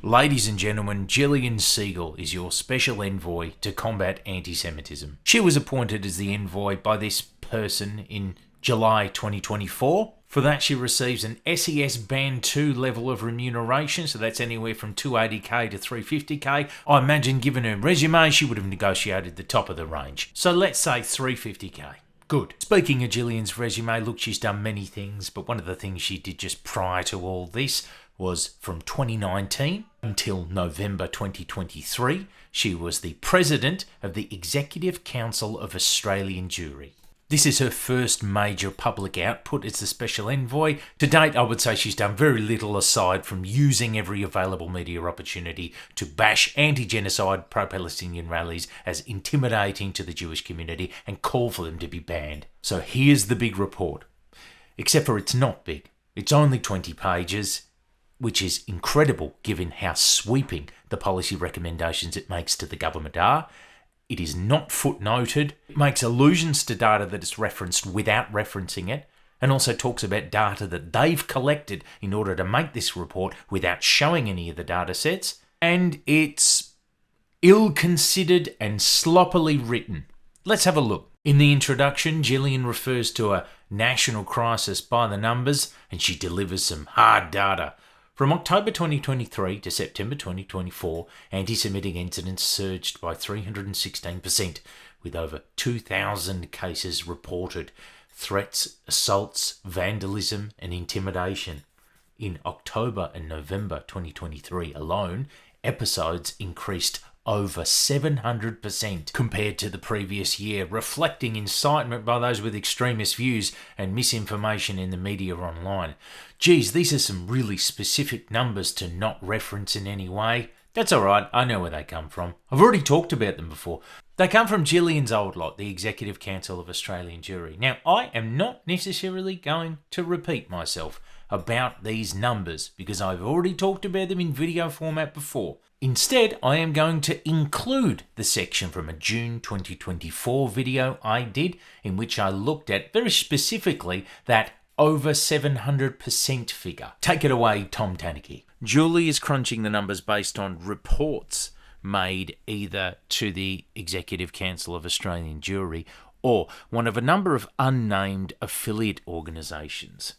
Ladies and gentlemen, Gillian Siegel is your special envoy to combat anti-Semitism. She was appointed as the envoy by this person in July 2024. For that, she receives an SES Band 2 level of remuneration, so that's anywhere from 280k to 350k. I imagine given her resume, she would have negotiated the top of the range. So let's say 350k. Good. Speaking of Gillian's resume, look, she's done many things, but one of the things she did just prior to all this was from 2019 until November 2023, she was the president of the Executive Council of Australian Jewry. This is her first major public output as the special envoy. To date, I would say she's done very little aside from using every available media opportunity to bash anti-genocide pro-Palestinian rallies as intimidating to the Jewish community and call for them to be banned. So here's the big report. Except for it's not big. It's only 20 pages, which is incredible given how sweeping the policy recommendations it makes to the government are. It is not footnoted. It makes allusions to data that is referenced without referencing it, and also talks about data that they've collected in order to make this report without showing any of the data sets. And it's ill-considered and sloppily written. Let's have a look. In the introduction, Gillian refers to a national crisis by the numbers, and she delivers some hard data. From October 2023 to September 2024, anti-Semitic incidents surged by 316%, with over 2,000 cases reported. Threats, assaults, vandalism and intimidation. In October and November 2023 alone, episodes increased over 700% compared to the previous year, reflecting incitement by those with extremist views and misinformation in the media online. Geez, these are some really specific numbers to not reference in any way. That's alright, I know where they come from. I've already talked about them before. They come from Gillian's old lot, the Executive Council of Australian Jewry. Now, I am not necessarily going to repeat myself about these numbers because I've already talked about them in video format before. Instead, I am going to include the section from a June 2024 video I did in which I looked at very specifically that over 700% figure. Take it away, Tom Tanuki. Julie is crunching the numbers based on reports made either to the Executive Council of Australian Jewry or one of a number of unnamed affiliate organisations.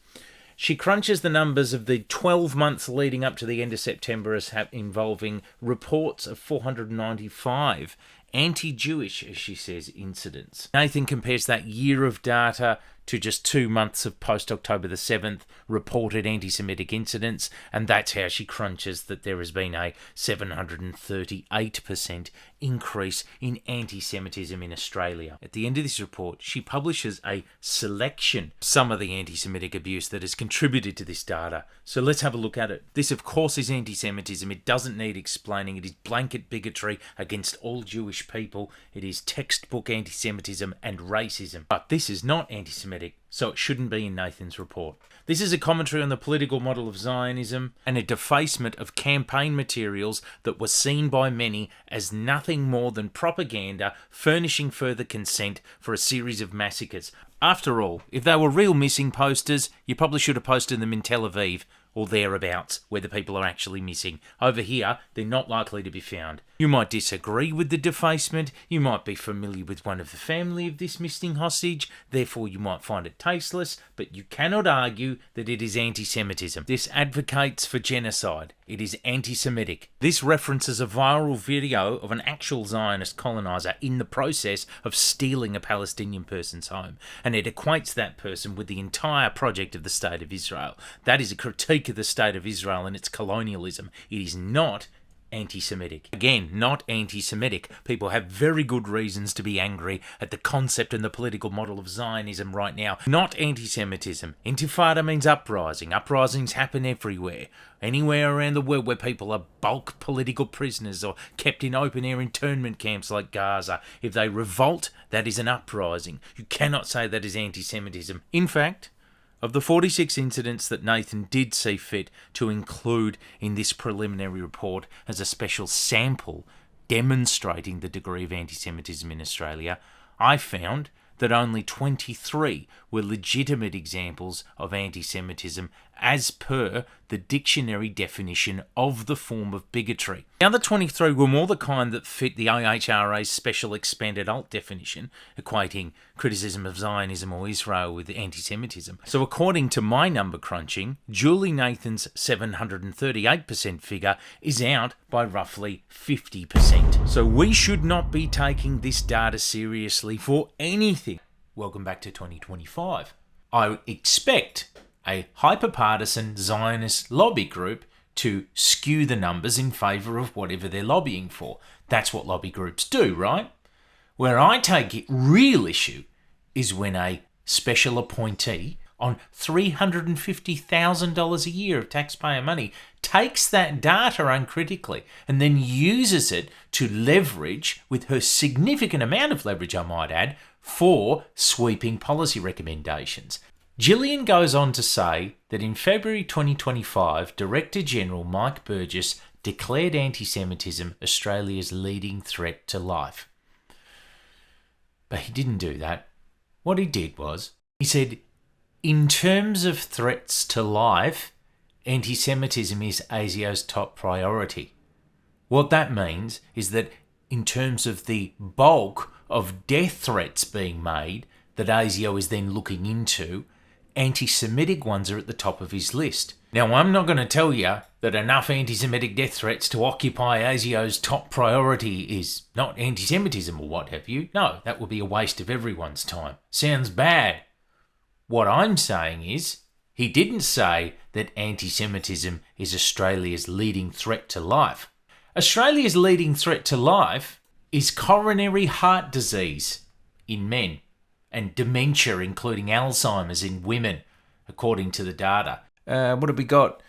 She crunches the numbers of the 12 months leading up to the end of September as involving reports of 495 anti-Jewish, as she says, incidents. Nathan compares that year of data to just 2 months of post-October the 7th reported anti-Semitic incidents, and that's how she crunches that there has been a 738% increase in anti-Semitism in Australia. At the end of this report, she publishes a selection of some of the anti-Semitic abuse that has contributed to this data. So let's have a look at it. This, of course, is anti-Semitism. It doesn't need explaining. It is blanket bigotry against all Jewish people. It is textbook anti-Semitism and racism. But this is not anti-Semitic, so it shouldn't be in Nathan's report. This is a commentary on the political model of Zionism and a defacement of campaign materials that were seen by many as nothing more than propaganda furnishing further consent for a series of massacres. After all, if they were real missing posters, you probably should have posted them in Tel Aviv or thereabouts, where the people are actually missing. Over here, they're not likely to be found. You might disagree with the defacement, you might be familiar with one of the family of this missing hostage, therefore you might find it tasteless, but you cannot argue that it is anti-Semitism. This advocates for genocide. It is anti-Semitic. This references a viral video of an actual Zionist colonizer in the process of stealing a Palestinian person's home, and it equates that person with the entire project of the State of Israel. That is a critique of the State of Israel and its colonialism. It is not anti-Semitic. Again, not anti-Semitic. People have very good reasons to be angry at the concept and the political model of Zionism right now. Not anti-Semitism. Intifada means uprising. Uprisings happen everywhere. Anywhere around the world where people are bulk political prisoners or kept in open-air internment camps like Gaza. If they revolt, that is an uprising. You cannot say that is anti-Semitism. In fact, of the 46 incidents that Nathan did see fit to include in this preliminary report as a special sample demonstrating the degree of anti-Semitism in Australia, I found that only 23 were legitimate examples of anti-Semitism as per the dictionary definition of the form of bigotry. The other 23 were more the kind that fit the IHRA's special expanded alt definition, equating criticism of Zionism or Israel with anti-Semitism. So according to my number crunching, Julie Nathan's 738% figure is out by roughly 50%. So we should not be taking this data seriously for anything. Welcome back to 2025. I expect a hyper-partisan Zionist lobby group to skew the numbers in favour of whatever they're lobbying for. That's what lobby groups do, right? Where I take real issue is when a special appointee on $350,000 a year of taxpayer money takes that data uncritically and then uses it to leverage, with her significant amount of leverage I might add, for sweeping policy recommendations. Gillian goes on to say that in February 2025, Director General Mike Burgess declared anti-Semitism Australia's leading threat to life. But he didn't do that. What he did was, he said, in terms of threats to life, anti-Semitism is ASIO's top priority. What that means is that in terms of the bulk of death threats being made that ASIO is then looking into, anti-Semitic ones are at the top of his list. Now, I'm not going to tell you that enough anti-Semitic death threats to occupy ASIO's top priority is not anti-Semitism or what have you. No, that would be a waste of everyone's time. Sounds bad. What I'm saying is, he didn't say that anti-Semitism is Australia's leading threat to life. Australia's leading threat to life is coronary heart disease in men and dementia, including Alzheimer's, in women, according to the data. What have we got?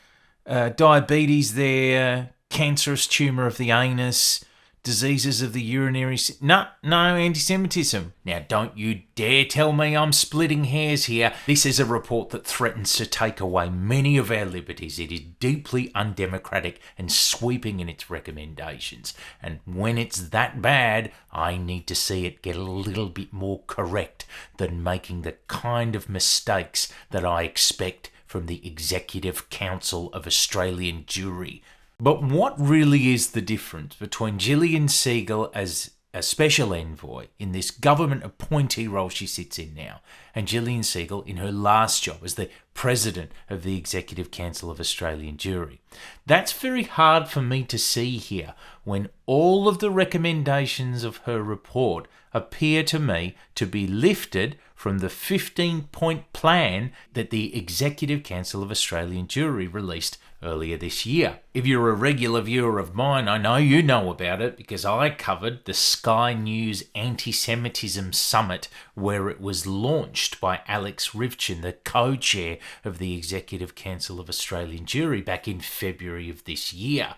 Diabetes there, cancerous tumour of the anus, diseases of the urinary... No anti-Semitism. Now, don't you dare tell me I'm splitting hairs here. This is a report that threatens to take away many of our liberties. It is deeply undemocratic and sweeping in its recommendations. And when it's that bad, I need to see it get a little bit more correct than making the kind of mistakes that I expect from the Executive Council of Australian Jewry. But what really is the difference between Gillian Segal as a special envoy in this government appointee role she sits in now, and Gillian Segal in her last job as the president of the Executive Council of Australian Jewry? That's very hard for me to see here when all of the recommendations of her report appear to me to be lifted from the 15-point plan that the Executive Council of Australian Jewry released earlier this year. If you're a regular viewer of mine, I know you know about it because I covered the Sky News Anti-Semitism Summit where it was launched by Alex Rivchin, the co-chair of the Executive Council of Australian Jewry, back in February of this year.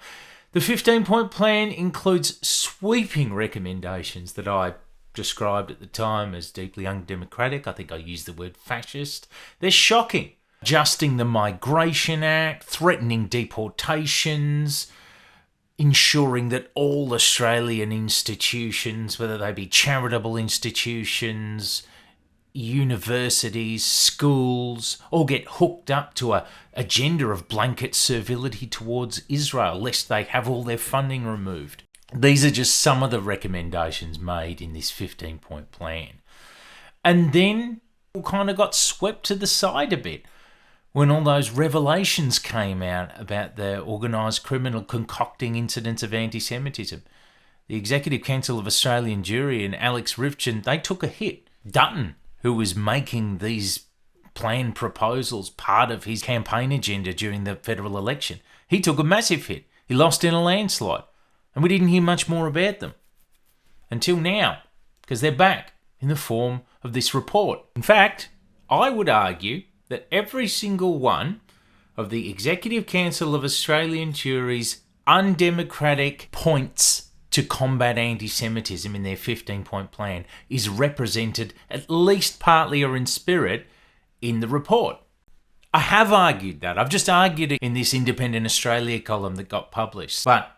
The 15-point plan includes sweeping recommendations that I described at the time as deeply undemocratic. I think I used the word fascist. They're shocking. Adjusting the Migration Act, threatening deportations, ensuring that all Australian institutions, whether they be charitable institutions, universities, schools, all get hooked up to an agenda of blanket servility towards Israel, lest they have all their funding removed. These are just some of the recommendations made in this 15-point plan. And then we kind of got swept to the side a bit when all those revelations came out about the organised criminal concocting incidents of anti-Semitism. The Executive Council of Australian Jewry and Alex Rivchin, they took a hit. Dutton, who was making these planned proposals part of his campaign agenda during the federal election, he took a massive hit. He lost in a landslide. And we didn't hear much more about them until now, because they're back in the form of this report. In fact, I would argue that every single one of the Executive Council of Australian Jewry's undemocratic points to combat anti-Semitism in their 15-point plan is represented, at least partly or in spirit, in the report. I have argued that. I've just argued it in this Independent Australia column that got published. But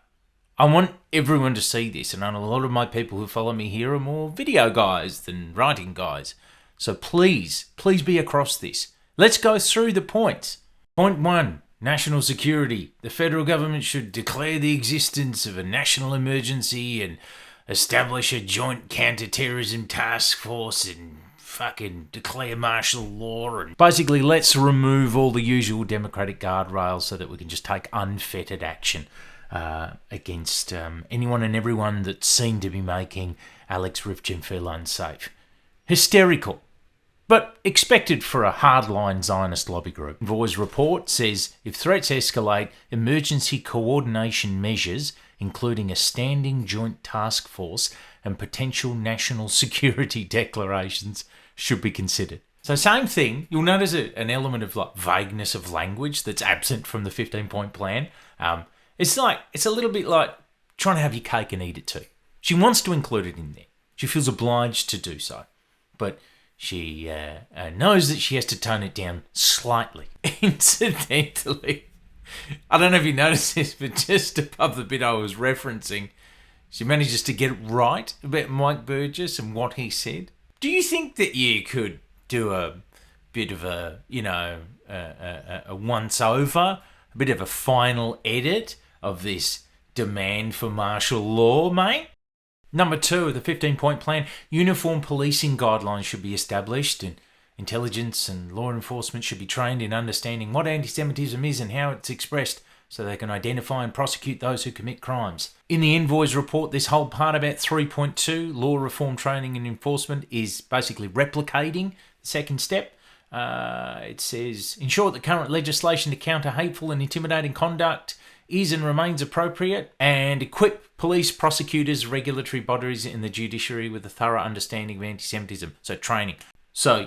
I want everyone to see this, and I know a lot of my people who follow me here are more video guys than writing guys. So please be across this. Let's go through the points. Point 1, national security. The federal government should declare the existence of a national emergency and establish a joint counter-terrorism task force and fucking declare martial law. And basically, let's remove all the usual democratic guardrails so that we can just take unfettered action against anyone and everyone that's seen to be making Alex Rifkin feel unsafe. Hysterical, but expected for a hardline Zionist lobby group. Envoy's report says if threats escalate, emergency coordination measures, including a standing joint task force and potential national security declarations, should be considered. So same thing, you'll notice an element of like vagueness of language that's absent from the 15-point plan. It's a little bit like trying to have your cake and eat it too. She wants to include it in there. She feels obliged to do so. But she knows that she has to tone it down slightly. Incidentally, I don't know if you noticed this, but just above the bit I was referencing, she manages to get it right about Mike Burgess and what he said. Do you think that you could do a bit of a once-over, a bit of a final edit of this demand for martial law, mate? Number 2 of the 15-point plan, uniform policing guidelines should be established and intelligence and law enforcement should be trained in understanding what anti-Semitism is and how it's expressed so they can identify and prosecute those who commit crimes. In the Envoy's report, this whole part about 3.2, law reform training and enforcement, is basically replicating the second step. It says, ensure that current legislation to counter hateful and intimidating conduct is and remains appropriate, and equip police, prosecutors, regulatory bodies in the judiciary with a thorough understanding of anti-Semitism. So training. So,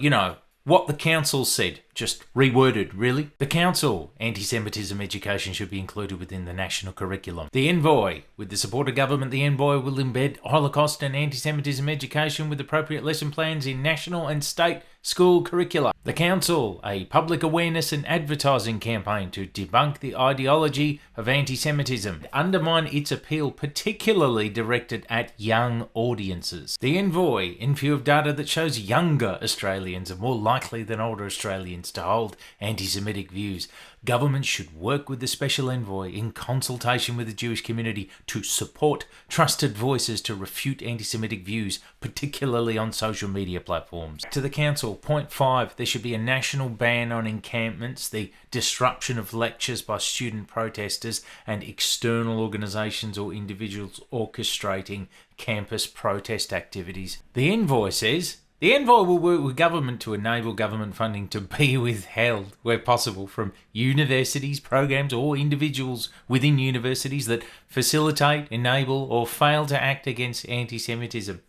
what the council said, just reworded, really. The council, anti-Semitism education should be included within the national curriculum. The Envoy, with the support of government, the Envoy will embed Holocaust and anti-Semitism education with appropriate lesson plans in national and state school curricula. The council, a public awareness and advertising campaign to debunk the ideology of anti-Semitism, undermine its appeal, particularly directed at young audiences. The Envoy, in view of data that shows younger Australians are more likely than older Australians to hold anti-Semitic views, government should work with the Special Envoy in consultation with the Jewish community to support trusted voices to refute anti-Semitic views, particularly on social media platforms. To the Council, point 5, there should be a national ban on encampments, the disruption of lectures by student protesters and external organisations or individuals orchestrating campus protest activities. The Envoy says, the Envoy will work with government to enable government funding to be withheld where possible from universities, programs or individuals within universities that facilitate, enable or fail to act against anti-Semitism.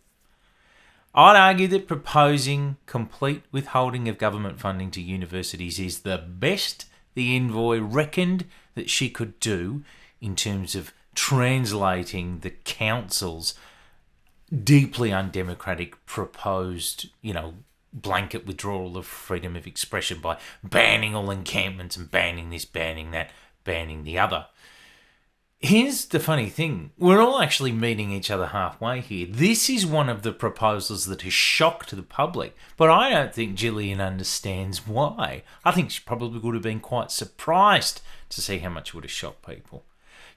I'd argue that proposing complete withholding of government funding to universities is the best the Envoy reckoned that she could do in terms of translating the council's deeply undemocratic proposed, blanket withdrawal of freedom of expression by banning all encampments and banning this, banning that, banning the other. Here's the funny thing. We're all actually meeting each other halfway here. This is one of the proposals that has shocked the public, but I don't think Gillian understands why. I think she probably would have been quite surprised to see how much it would have shocked people.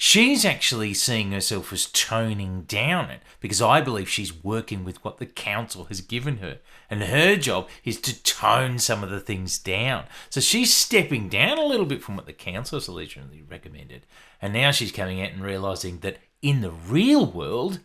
She's actually seeing herself as toning down it because I believe she's working with what the council has given her. And her job is to tone some of the things down. So she's stepping down a little bit from what the council has originally recommended. And now she's coming out and realising that in the real world,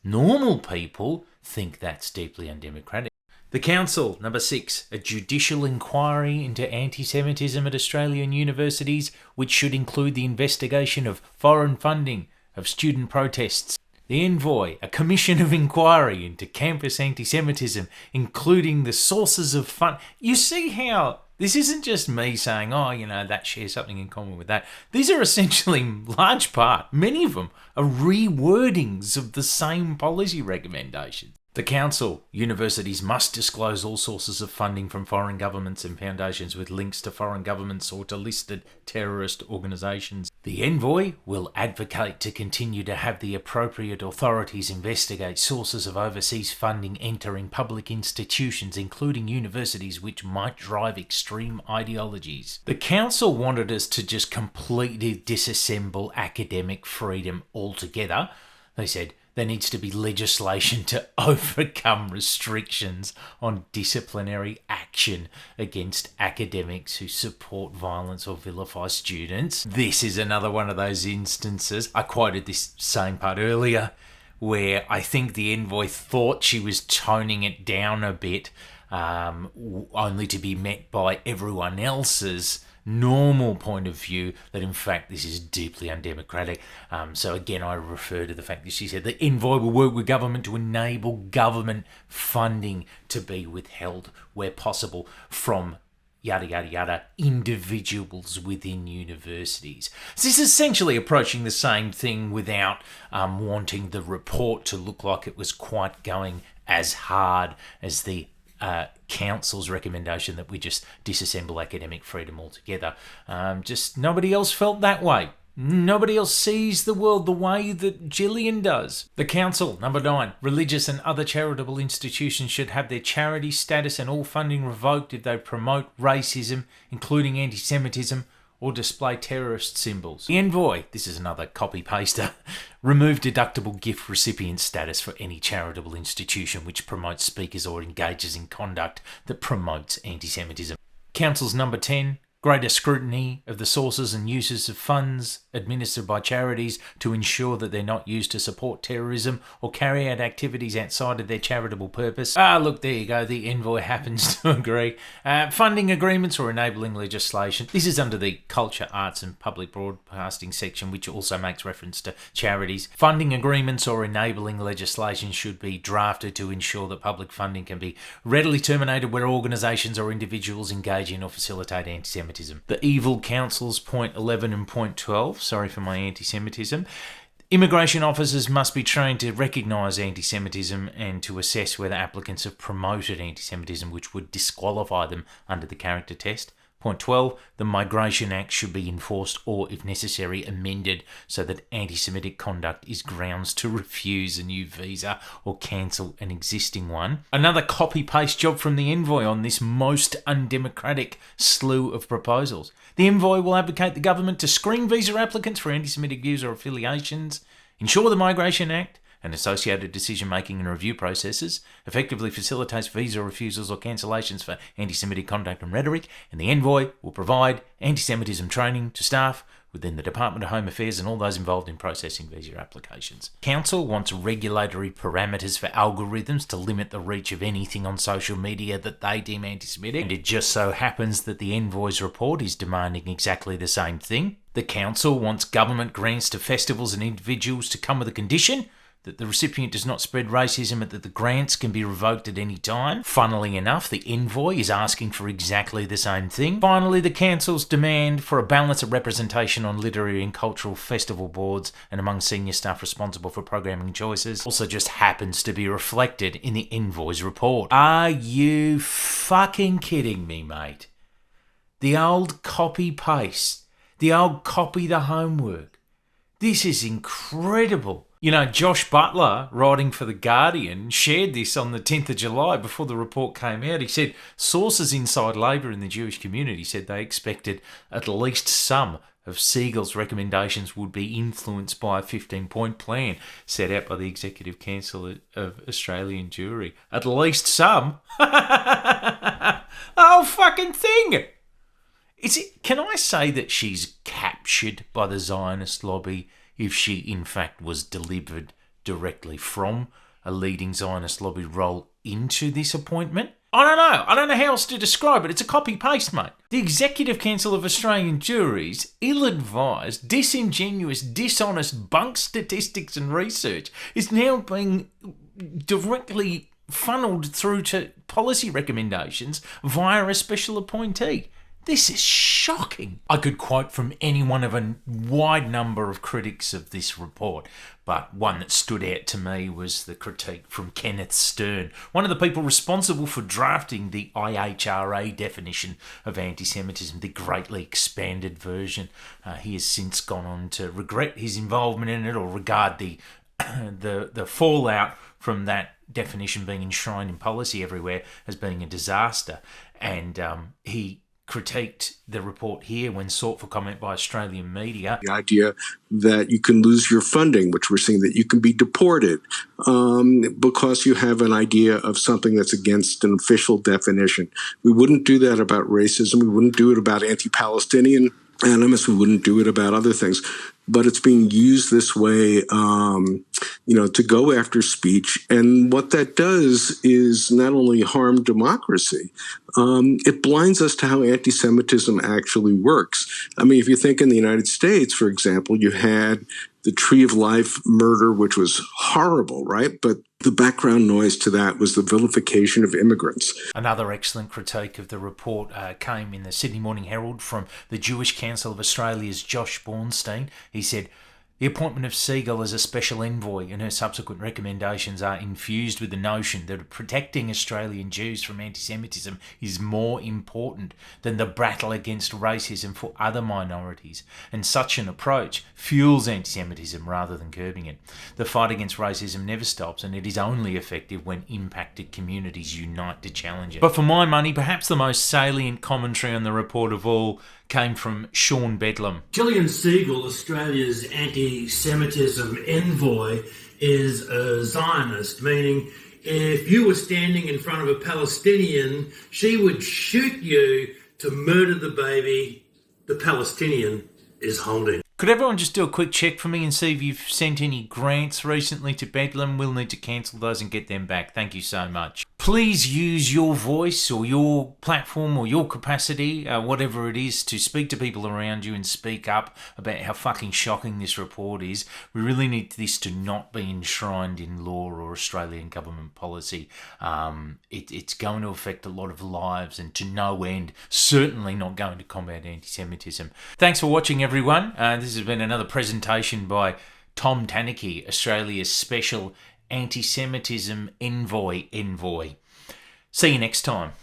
normal people think that's deeply undemocratic. The Council, number 6, a judicial inquiry into anti-Semitism at Australian universities, which should include the investigation of foreign funding of student protests. The Envoy, a commission of inquiry into campus anti-Semitism, including the sources of fund. You see how this isn't just me saying, that shares something in common with that. These are essentially, large part, many of them, are rewordings of the same policy recommendations. The Council. Universities must disclose all sources of funding from foreign governments and foundations with links to foreign governments or to listed terrorist organisations. The Envoy will advocate to continue to have the appropriate authorities investigate sources of overseas funding entering public institutions, including universities, which might drive extreme ideologies. The Council wanted us to just completely disassemble academic freedom altogether. They said, there needs to be legislation to overcome restrictions on disciplinary action against academics who support violence or vilify students. This is another one of those instances. I quoted this same part earlier where I think the Envoy thought she was toning it down a bit, only to be met by everyone else's normal point of view that in fact this is deeply undemocratic. So again, I refer to the fact that she said the Envoy will work with government to enable government funding to be withheld where possible from yada yada yada individuals within universities. So this is essentially approaching the same thing without wanting the report to look like it was quite going as hard as the Council's recommendation that we just disassemble academic freedom altogether. Just nobody else felt that way. Nobody else sees the world the way that Gillian does. The Council, number 9, religious and other charitable institutions should have their charity status and all funding revoked if they promote racism, including anti-Semitism, or display terrorist symbols. The Envoy, this is another copy-paster, remove deductible gift recipient status for any charitable institution which promotes speakers or engages in conduct that promotes anti-Semitism. Council's number 10, greater scrutiny of the sources and uses of funds administered by charities to ensure that they're not used to support terrorism or carry out activities outside of their charitable purpose. Look, there you go. The Envoy happens to agree. Funding agreements or enabling legislation. This is under the Culture, Arts and Public Broadcasting section, which also makes reference to charities. Funding agreements or enabling legislation should be drafted to ensure that public funding can be readily terminated where organisations or individuals engage in or facilitate anti-Semitism. The Evil Council's point 11 and point 12, sorry for my anti-Semitism. Immigration officers must be trained to recognise anti-Semitism and to assess whether applicants have promoted anti-Semitism, which would disqualify them under the character test. Point 12, the Migration Act should be enforced or, if necessary, amended so that anti-Semitic conduct is grounds to refuse a new visa or cancel an existing one. Another copy-paste job from the Envoy on this most undemocratic slew of proposals. The Envoy will advocate the government to screen visa applicants for anti-Semitic views or affiliations, ensure the Migration Act and associated decision-making and review processes effectively facilitates visa refusals or cancellations for anti-Semitic conduct and rhetoric, and the Envoy will provide anti-Semitism training to staff within the Department of Home Affairs and all those involved in processing visa applications. Council wants regulatory parameters for algorithms to limit the reach of anything on social media that they deem anti-Semitic, and it just so happens that the Envoy's report is demanding exactly the same thing. The Council wants government grants to festivals and individuals to come with a condition that the recipient does not spread racism and that the grants can be revoked at any time. Funnily enough, the Envoy is asking for exactly the same thing. Finally, the Council's demand for a balance of representation on literary and cultural festival boards and among senior staff responsible for programming choices also just happens to be reflected in the Envoy's report. Are you fucking kidding me, mate? The old copy-paste. The old copy the homework. This is incredible. You know, Josh Butler, writing for The Guardian, shared this on the 10th of July before the report came out. He said sources inside Labor in the Jewish community said they expected at least some of Siegel's recommendations would be influenced by a 15-point plan set out by the Executive Council of Australian Jewry. At least some? The whole fucking thing! Can I say that she's captured by the Zionist lobby if she in fact was delivered directly from a leading Zionist lobby role into this appointment? I don't know. I don't know how else to describe it. It's a copy-paste, mate. The Executive Council of Australian Juries, ill-advised, disingenuous, dishonest bunk statistics and research is now being directly funneled through to policy recommendations via a special appointee. This is shocking. I could quote from any one of a wide number of critics of this report, but one that stood out to me was the critique from Kenneth Stern, one of the people responsible for drafting the IHRA definition of anti-Semitism, the greatly expanded version. He has since gone on to regret his involvement in it or regard the fallout from that definition being enshrined in policy everywhere as being a disaster. And he critiqued the report here when sought for comment by Australian media. The idea that you can lose your funding, which we're seeing, that you can be deported because you have an idea of something that's against an official definition. We wouldn't do that about racism. We wouldn't do it about anti-Palestinian animus. We wouldn't do it about other things. But it's being used this way, to go after speech. And what that does is not only harm democracy, it blinds us to how anti-Semitism actually works. I mean, if you think in the United States, for example, you had the Tree of Life murder, which was horrible, right? But the background noise to that was the vilification of immigrants. Another excellent critique of the report came in the Sydney Morning Herald from the Jewish Council of Australia's Josh Bornstein. He said, "The appointment of Siegel as a special envoy and her subsequent recommendations are infused with the notion that protecting Australian Jews from anti-Semitism is more important than the battle against racism for other minorities, and such an approach fuels anti-Semitism rather than curbing it. The fight against racism never stops, and it is only effective when impacted communities unite to challenge it." But for my money, perhaps the most salient commentary on the report of all came from Sean Bedlam. Gillian Siegel, Australia's anti-Semitism envoy, is a Zionist, meaning if you were standing in front of a Palestinian, she would shoot you to murder the baby the Palestinian is holding. Could everyone just do a quick check for me and see if you've sent any grants recently to Bedlam? We'll need to cancel those and get them back. Thank you so much. Please use your voice or your platform or your capacity, whatever it is, to speak to people around you and speak up about how fucking shocking this report is. We really need this to not be enshrined in law or Australian government policy. It's going to affect a lot of lives and to no end. Certainly not going to combat anti-Semitism. Thanks for watching, everyone. This has been another presentation by Tom Tanuki, Australia's special anti-Semitism envoy. See you next time.